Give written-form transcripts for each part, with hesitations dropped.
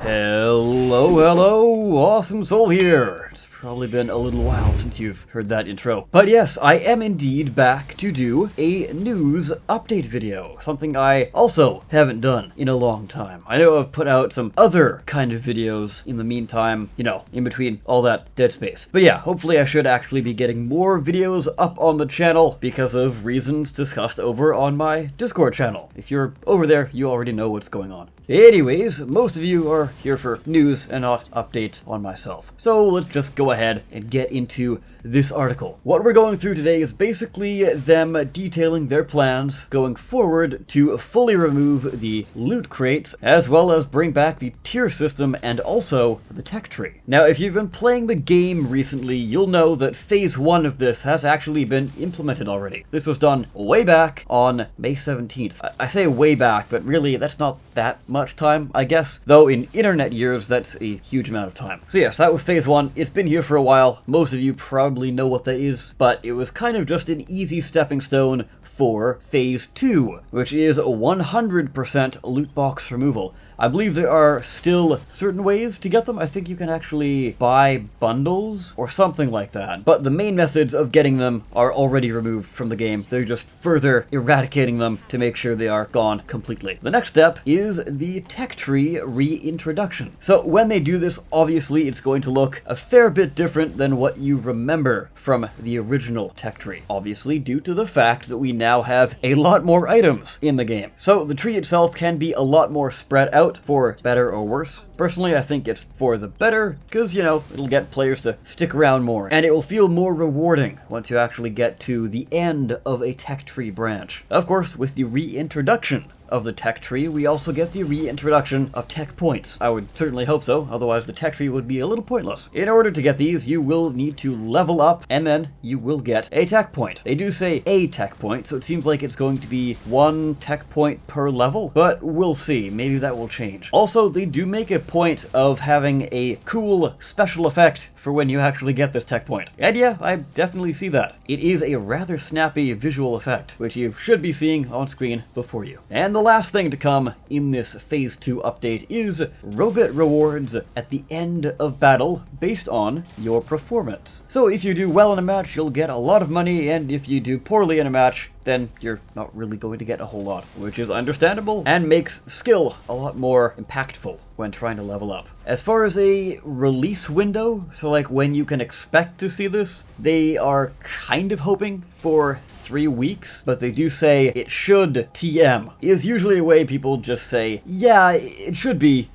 Hello, Awesome Soul here. It's probably been a little while since you've heard that intro. But yes, I am indeed back to do a news update video, something I also haven't done in a long time. I know I've put out some other kind of videos in the meantime, in between all that dead space. But yeah, hopefully I should actually be getting more videos up on the channel because of reasons discussed over on my Discord channel. If you're over there, you already know what's going on. Anyways, most of you are here for news and not updates on myself. So let's just go ahead and get into this article. What we're going through today is basically them detailing their plans going forward to fully remove the loot crates, as well as bring back the tier system and also the tech tree. Now, if you've been playing the game recently, you'll know that phase 1 of this has actually been implemented already. This was done way back on May 17th. I say way back, but really that's not that much time, I guess. Though in internet years, that's a huge amount of time. So yes, that was phase 1. It's been here for a while. Most of you probably know what that is, but it was kind of just an easy stepping stone for phase 2, which is 100% loot box removal. I believe there are still certain ways to get them. I think you can actually buy bundles or something like that. But the main methods of getting them are already removed from the game. They're just further eradicating them to make sure they are gone completely. The next step is the tech tree reintroduction. So when they do this, obviously it's going to look a fair bit different than what you remember from the original tech tree. Obviously due to the fact that we now have a lot more items in the game. So the tree itself can be a lot more spread out, for better or worse. Personally, I think it's for the better, because, it'll get players to stick around more, and it will feel more rewarding once you actually get to the end of a tech tree branch. Of course, with the reintroduction of the tech tree, we also get the reintroduction of tech points. I would certainly hope so, otherwise the tech tree would be a little pointless. In order to get these, you will need to level up, and then you will get a tech point. They do say a tech point, so it seems like it's going to be 1 tech point per level, but we'll see. Maybe that will change. Also, they do make a point of having a cool special effect for when you actually get this tech point. And yeah, I definitely see that. It is a rather snappy visual effect, which you should be seeing on screen before you. And the last thing to come in this phase 2 update is Robo rewards at the end of battle based on your performance. So if you do well in a match, you'll get a lot of money, and if you do poorly in a match, then you're not really going to get a whole lot, which is understandable and makes skill a lot more impactful when trying to level up. As far as a release window, so like when you can expect to see this, they are kind of hoping for 3 weeks, but they do say it should TM. Is usually a way people just say, yeah, it should be,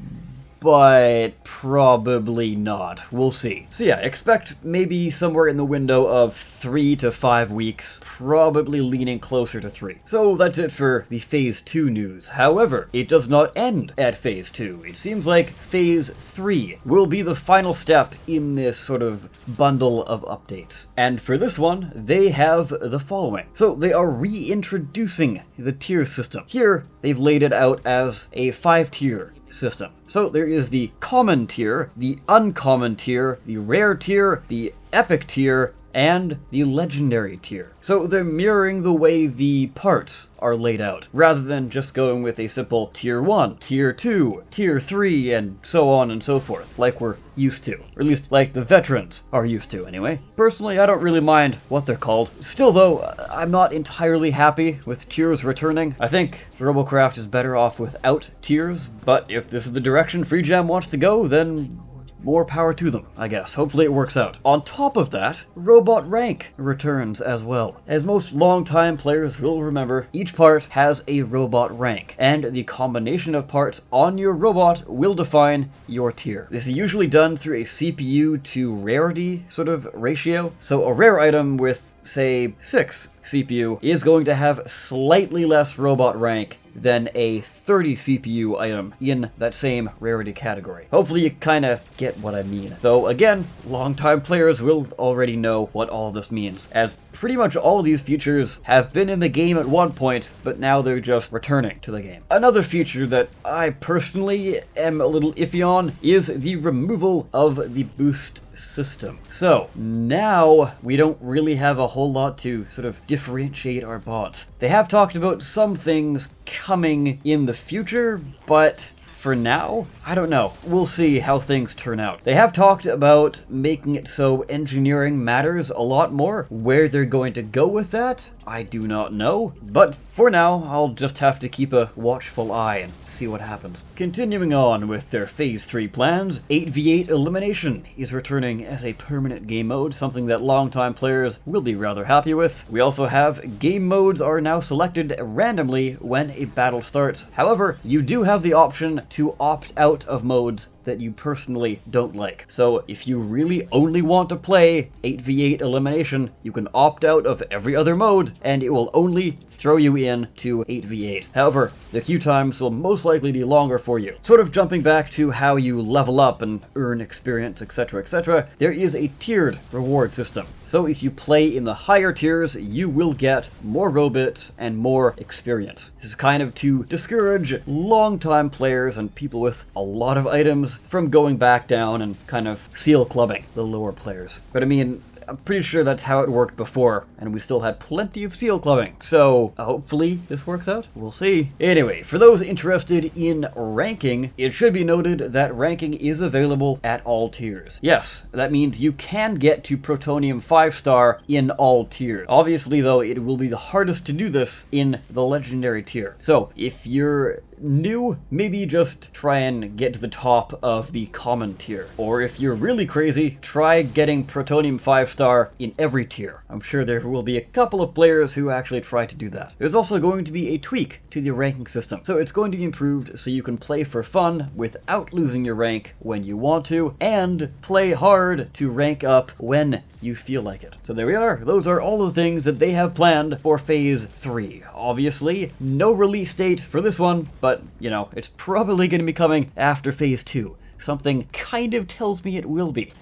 but probably not. We'll see. So yeah, expect maybe somewhere in the window of 3 to 5 weeks, probably leaning closer to 3. So that's it for the phase 2 news. However, it does not end at phase 2. It seems like phase 3 will be the final step in this sort of bundle of updates. And for this one, they have the following. So they are reintroducing the tier system. Here, they've laid it out as a 5-tier system. So there is the common tier, the uncommon tier, the rare tier, the epic tier, and the legendary tier. So they're mirroring the way the parts are laid out, rather than just going with a simple tier 1, tier 2, tier 3, and so on and so forth, like we're used to. Or at least like the veterans are used to, anyway. Personally, I don't really mind what they're called. Still though, I'm not entirely happy with tiers returning. I think Robocraft is better off without tiers, but if this is the direction Free Jam wants to go, then more power to them, I guess. Hopefully it works out. On top of that, Robot Rank returns as well. As most longtime players will remember, each part has a robot rank, and the combination of parts on your robot will define your tier. This is usually done through a CPU to rarity sort of ratio. So a rare item with, say, 6 CPU is going to have slightly less robot rank than a 30 CPU item in that same rarity category. Hopefully you kind of get what I mean. Though again, longtime players will already know what all of this means, as pretty much all of these features have been in the game at one point, but now they're just returning to the game. Another feature that I personally am a little iffy on is the removal of the boost system. So now we don't really have a whole lot to sort of differentiate our bots. They have talked about some things coming in the future, but for now, I don't know. We'll see how things turn out. They have talked about making it so engineering matters a lot more. Where they're going to go with that, I do not know. But for now, I'll just have to keep a watchful eye and see what happens. Continuing on with their Phase 3 plans, 8v8 Elimination is returning as a permanent game mode, something that longtime players will be rather happy with. We also have game modes are now selected randomly when a battle starts. However, you do have the option to opt out of modes that you personally don't like. So if you really only want to play 8v8 Elimination, you can opt out of every other mode and it will only throw you in to 8v8. However, the queue times will most likely be longer for you. Sort of jumping back to how you level up and earn experience, etc, etc, there is a tiered reward system. So if you play in the higher tiers, you will get more Robits and more experience. This is kind of to discourage long-time players and people with a lot of items from going back down and kind of seal clubbing the lower players. But I mean, I'm pretty sure that's how it worked before, and we still had plenty of seal clubbing, so hopefully this works out. We'll see. Anyway, for those interested in ranking, it should be noted that ranking is available at all tiers. Yes, that means you can get to Protonium 5-star in all tiers. Obviously, though, it will be the hardest to do this in the Legendary tier. So, if you're new, maybe just try and get to the top of the common tier. Or if you're really crazy, try getting Protonium 5-star in every tier. I'm sure there will be a couple of players who actually try to do that. There's also going to be a tweak to the ranking system. So it's going to be improved so you can play for fun without losing your rank when you want to, and play hard to rank up when you feel like it. So there we are. Those are all the things that they have planned for Phase 3. Obviously, no release date for this one, but, you know, it's probably going to be coming after Phase 2. Something kind of tells me it will be.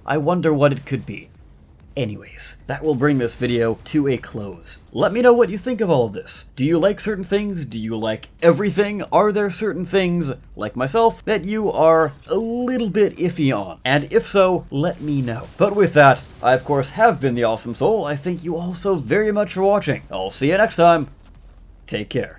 I wonder what it could be. Anyways, that will bring this video to a close. Let me know what you think of all of this. Do you like certain things? Do you like everything? Are there certain things, like myself, that you are a little bit iffy on? And if so, let me know. But with that, I of course have been the Awesome Soul. I thank you all so very much for watching. I'll see you next time. Take care.